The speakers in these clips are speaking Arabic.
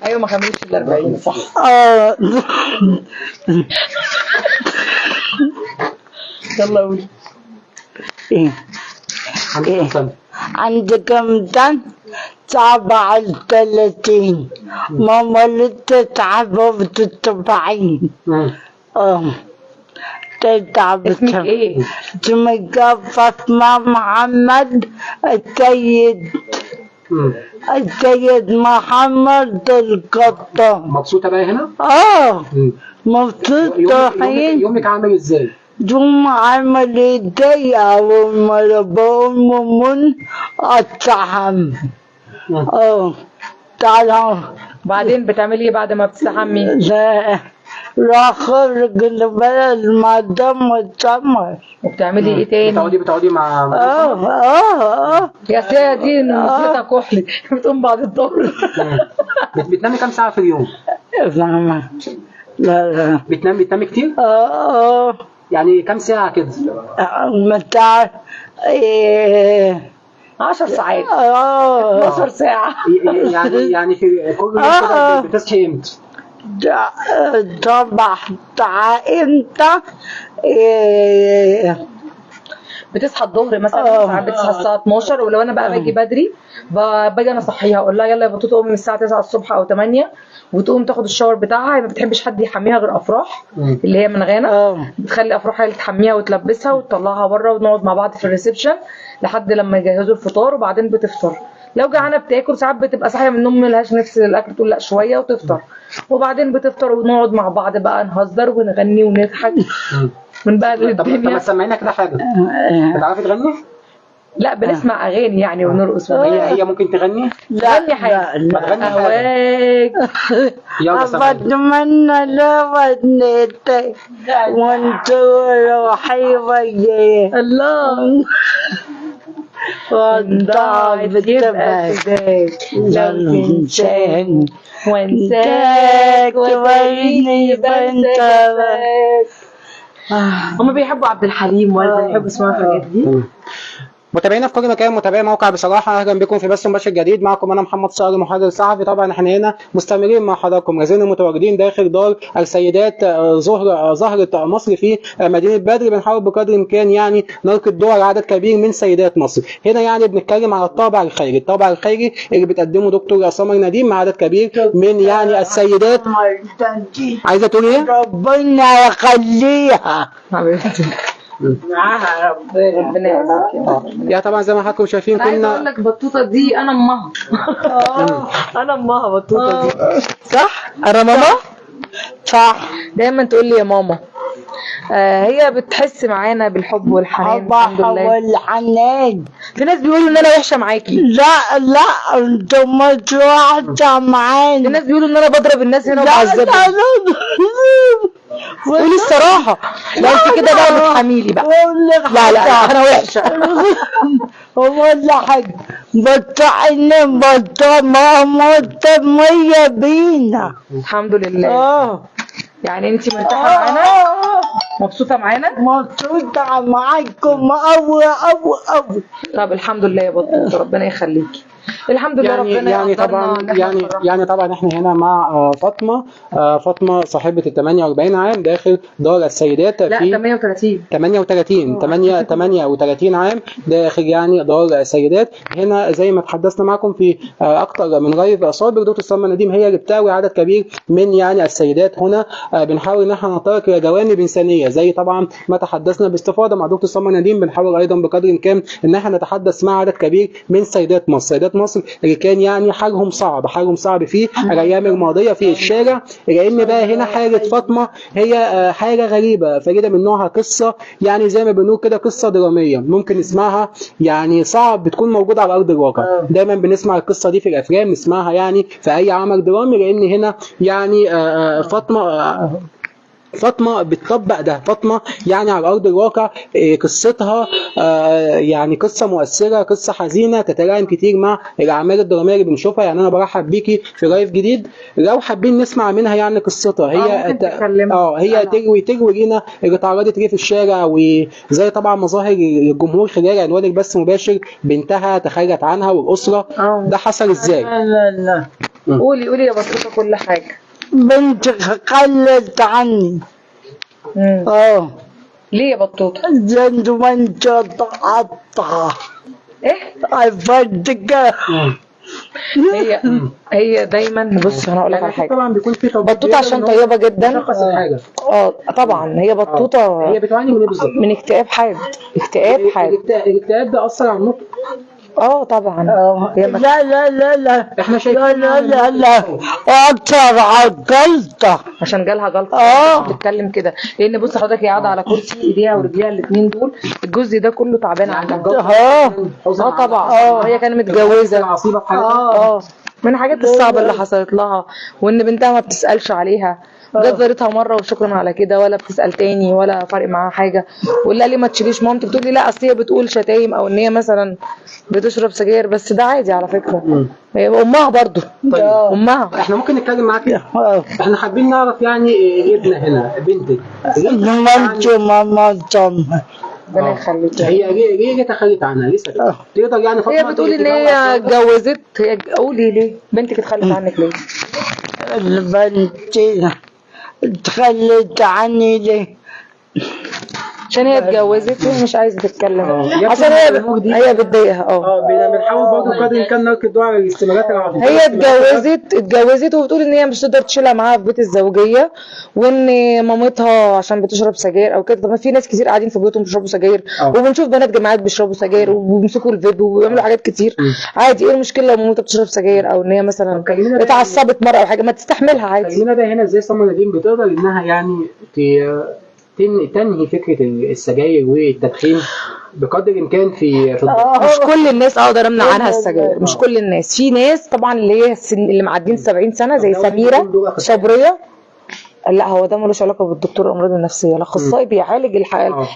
ايوه ما كملش ال 40 صح. يلا قولي. ايه عندي كم سنة؟ 37. ماما لسه تعبة بتتبعين. اسمك ايه؟ اسمي فاطمة محمد السيد. السيد محمد القطان. مبسوطة بقى هنا؟ مبسوطة. يومك عامل ازاي؟ يوم عامل ازاي؟ أول مرة بقول ممن أتحمل. طبعا. بعدين بتعملي ايه بعد ما بتستحمي؟ لا خرج البلد مع دم السمر. وبتعملي ايه تاني؟ بتقعدي مع يا سيدة دي نسيتها كحلي بتقوم بعد الظهر. بتنامي كام ساعة في اليوم؟ لا بتنامي كتير؟ يعني كام ساعة كده؟ متاع 10 ساعات 12 ساعة. يعني في كل يوم كده بتصحي امتى؟ صباح امتى؟ بتصحى الظهر مثلا، ساعات بتصحى الساعة 12، ولو انا بقى باجي بدري باجي انا اصحيها اقول لها يلا يا بطوطه قومي من الساعة 9 الصبح او 8، وتقوم تاخد الشاور بتاعها. هي ما بتحبش حد يحميها غير افراح اللي هي من غانا. بتخلي افراح هي اللي تحميها وتلبسها وتطلعها بره، ونقعد مع بعض في الريسبشن لحد لما يجهزوا الفطار، وبعدين بتفطر. لو جعانه بتاكل، ساعات بتبقى صاحيه من النوم ملهاش نفس الاكل تقول لا شويه وتفطر، وبعدين بتفطر ونقعد مع بعض بقى نهزر ونغني ونضحك ونبهدل الدنيا. طب ما تسمعينا كده حاجه. بتعرفي تغني؟ لا بنسمع اغاني يعني ونرقص. هي ممكن تغني؟ تغني حاجه. ما تغني حاجه. يلا سمعي. أتمنى لو ودنيتك وانت روحي وياك. الله. وضعت تبقى فداك لو تنساني وانساك وتوريني بنساك. هما بيحبوا عبد الحليم ولا بيحبوا يسمعوا الحاجات دي؟ متابعينا في كل مكان، متابعي موقع بصراحه، اهلا بكم في بث مباشر جديد. معكم انا محمد صقر محرر صحفي. طبعا احنا هنا مستمرين مع حضراتكم، لازلنا متواجدين داخل دار السيدات زهره مصر في مدينه بدر. بنحاول بقدر الامكان يعني نلقي الضوء على عدد كبير من سيدات مصر. هنا يعني بنتكلم على الطابع الخيري، الطابع الخيري اللي بتقدمه دكتور سمر نديم مع عدد كبير من يعني السيدات. عايزه تقول ايه؟ ربنا يخليها معاها ربنا يعزك. يا طبعا زي ما حضراتكم شايفين كنا اقول لك بطوطه دي انا امها. انا امها بطوطه دي. صح؟ انا ماما؟ صح. دايما تقول لي يا ماما. هي بتحس معانا بالحب والحنان. الحمد لله والحنان. في ناس بيقولوا ان انا وحشه معاكي. لا انتم مش وحشه معانا. في ناس بيقولوا ان انا بضرب الناس هنا وبعذبهم. قولي الصراحه. لا انت كده بقى بتحميلي بقى. لا انا وحشه. ولا حاجه بطعن ماما طميه بينا. الحمد لله. يعني انت مرتاحه معانا؟ مبسوطه معانا؟ مبسوطه معاكم قوي. طب الحمد لله يا بطوطه، ربنا يخليكي. الحمد لله. ربنا يعني طبعا يعني طبعا احنا هنا مع فاطمه صاحبه ال 48 عام داخل دار السيدات. لا 38 عام داخل يعني دار السيدات. هنا زي ما تحدثنا معكم في اكتر من لايف سابق، دكتور سمر نديم هي اللي بتاوي عدد كبير من يعني السيدات هنا. بنحاول ان احنا نتطرق الى جوانب انسانيه زي طبعا ما تحدثنا باستفاضه مع دكتور سمر نديم. بنحاول ايضا بقدر الامكان ان احنا نتحدث مع عدد كبير من سيدات مصر اللي كان يعني حالهم صعب في الايام الماضيه في الشارع. لان بقى هنا حاله فاطمه هي حاله غريبه فريده من نوعها، قصه يعني زي ما بنقول كده قصه دراميه ممكن نسمعها، يعني صعب بتكون موجوده على ارض الواقع. دايما بنسمع القصه دي في الافلام، نسمعها يعني في اي عمل درامي، لان هنا يعني فاطمه بتطبق ده. فاطمه يعني على ارض الواقع قصتها يعني قصه مؤثره، قصه حزينه تتلائم كتير مع الاعمال الدراميه اللي بنشوفها. يعني انا برحب بيكي في لايف جديد لو حابين نسمع منها يعني قصتها. هي تروي لينا اللي اتعرضت ليه في الشارع، وزي طبعا مظاهر الجمهور خلال عنوان البث مباشر بنتها تخلت عنها والاسره. ده حصل ازاي؟ لا قولي قولي يا بطوطه كل حاجه. بنتي خلت عني. ليه يا بطوطه؟ زند وانت تقطع ايه؟ افدك. هي دايما بص انا هقول لك على حاجه. طبعا بيكون في بطوطه عشان طيبه جدا. شخص الحاجه. طبعا هي بطوطه هي بتعاني من ايه بالظبط؟ من اكتئاب حاد. اكتئاب حاد. الاكتئاب ده اثر على النطق. طبعا. لا لا لا لا احنا شايفين لا لا لا اكتر عقلته عشان جالها جلطه بتتكلم كده، لان بص حضرتك هي قاعده على كرسي، ايديها ورجليها الاثنين دول الجزء ده كله تعبان عندها. طبعا. هي كانت متجوزه. عصيبه في حياتها. من الحاجات الصعبه اللي حصلت لها، وان بنتها ما بتسالش عليها، جت زارتها مره وشكرا على كده، ولا بتسال تاني ولا فارق معاها حاجه. واللي قال لي ما تشيليش مامتي، بتقول لي لا اصل هي بتقول شتايم او ان هي مثلا بتشرب سجاير، بس ده عادي على فكره. هي امها برضو. طيب. امها. احنا ممكن نتكلم معاك؟ احنا حابين نعرف يعني ابنه هنا بنتك ماما ربنا يخليك. هي ليه تخلت عنها لسه كده؟ تقدر يعني هي بتقول ان هي اتجوزت. قولي ليه بنتك اتخلت عنك ليه؟ بنتي تخلت عني ليه؟ عشان هي اتجوزت وهي مش عايزه تتكلم، عشان هي بتضايقها. بنحاول برضه قدر الامكان نركز الضوء على الاستمرارات العاطفيه. هي اتجوزت وبتقول ان هي مش تقدر تشيلها معاها في بيت الزوجيه، وان مامتها عشان بتشرب سجاير او كده. طب في ناس كتير قاعدين في بيوتهم بيشربوا سجاير، وبنشوف بنات جامعات بيشربوا سجاير وبيمسكوا الفيب وبيعملوا حاجات كتير. عادي، ايه المشكله لو مامتها بتشرب سجاير او ان هي مثلا اتعصبت مره او حاجه؟ ما تستحملها عادي. خلينا بقى هنا ازاي سمر نديم بتقدر انها يعني تنهي فكرة السجاير والتدخين بقدر الامكان في مش كل الناس اقدر امنع عنها السجاير، مش كل الناس. في ناس طبعا اللي هي اللي معدين 70 سنه زي سميره صبريه. لا هو ده ملوش علاقه بالدكتور الامراض النفسيه، الاخصائي بيعالج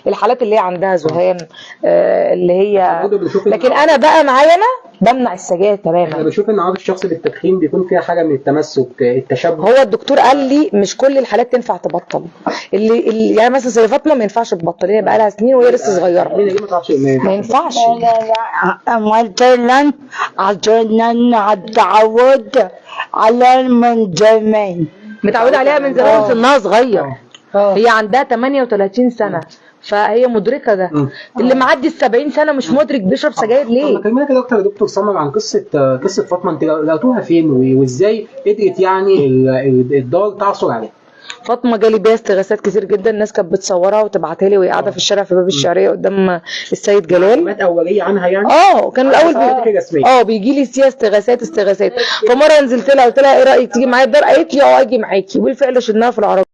الحالات اللي هي عندها ذهان اللي هي. لكن انا بقى معايا انا بمنع السجاير تماما. انا بشوف ان عرض الشخص بالتدخين بيكون فيها حاجه من التمسك، التشبه. هو الدكتور قال لي مش كل الحالات تنفع تبطل. اللي يعني مثلا زي فاطمه ما ينفعش تبطل، هي بقى لها سنين وهي لسه صغيره. ما ينفعش. لا مثلا عشان انا اتعودت على من زمان، متعوده عليها من زمان سنها صغير. هي عندها 38 سنه، فهي مدركه ده. اللي معدي ال 70 سنه مش مدرك بيشرب سجاير ليه؟ كلمنا كده اكتر يا دكتور سمر عن قصه فاطمه. انت لقيتوها فين وازاي قدرت يعني الدار تعثر عليها؟ فاطمه جالي بيها استغاثات كتير جدا، الناس كانت بتصورها وتبعتها لي وهي قاعده في الشارع في باب الشعريه قدام السيد جلال. معلومات اوليه عنها يعني؟ كان الاول بيجي لي فيها استغاثات. فمره نزلت لها قلت لها ايه رايك تيجي معايا الدار؟ قالت لي اجي معاكي، وبالفعل شلناها في العربيه.